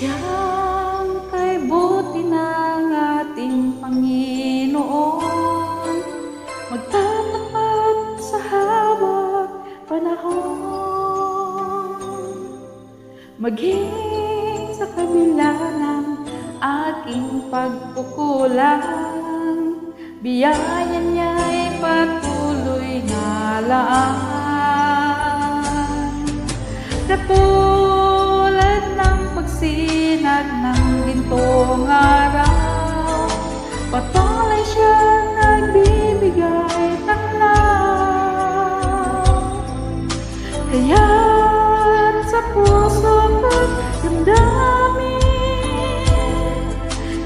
Sadyang kay buti ng ating Panginoon, magtatapat sa hawak panahon. Maging sa kabila ng aking pagkukulang, biyaya niya'y patuloy na laan. Katulad ng pagsinag ng gintong araw, patuloy siyang nagbibigay ng law. Kaya't sa puso ko't damdamin,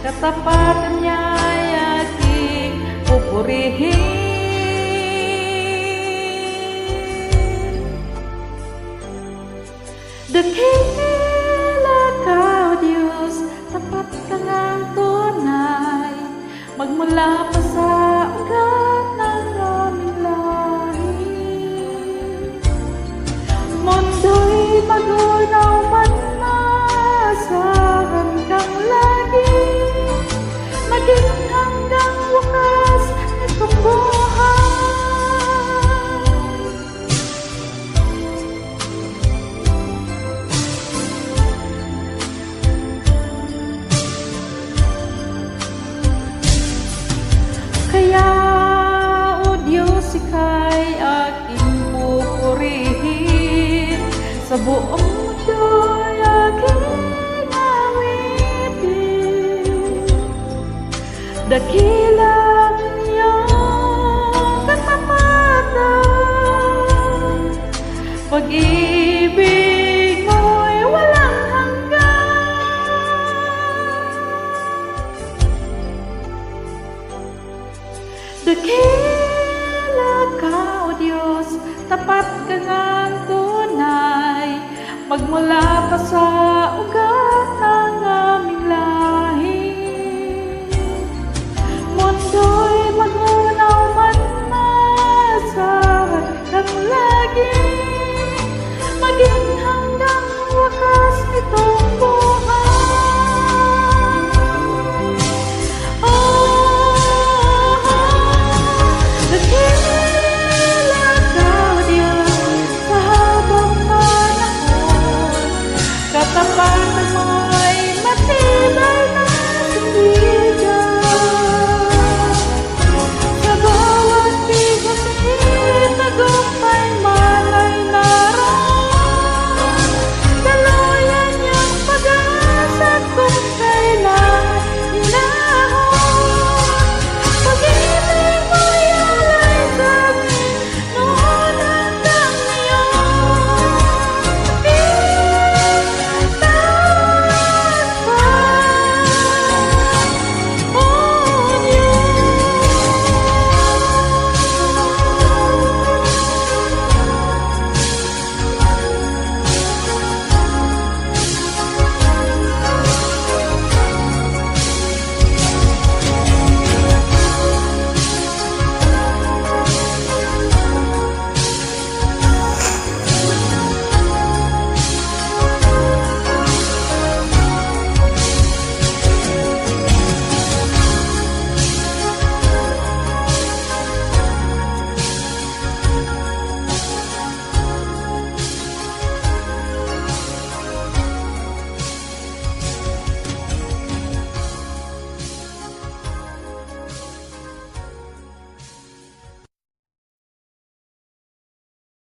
katapatan niya'y aking pupurihin. Dakila ka, O Diyos, tapat ka ngang tunay, magmula pa sa ugat ng aming lahi. Mundo'y magunaw man, maasahan kang lagi, maging hanggang wakas nitong buhay. Kaya, O Diyos, ika'y aking pupurihin, sa buong mundo'y aking awitin. Dakilang iyong katapatan, pag-ibig mo'y walang hanggan. Dakila ka, O Diyos, tapat ka ngang tunay, magmula pa sa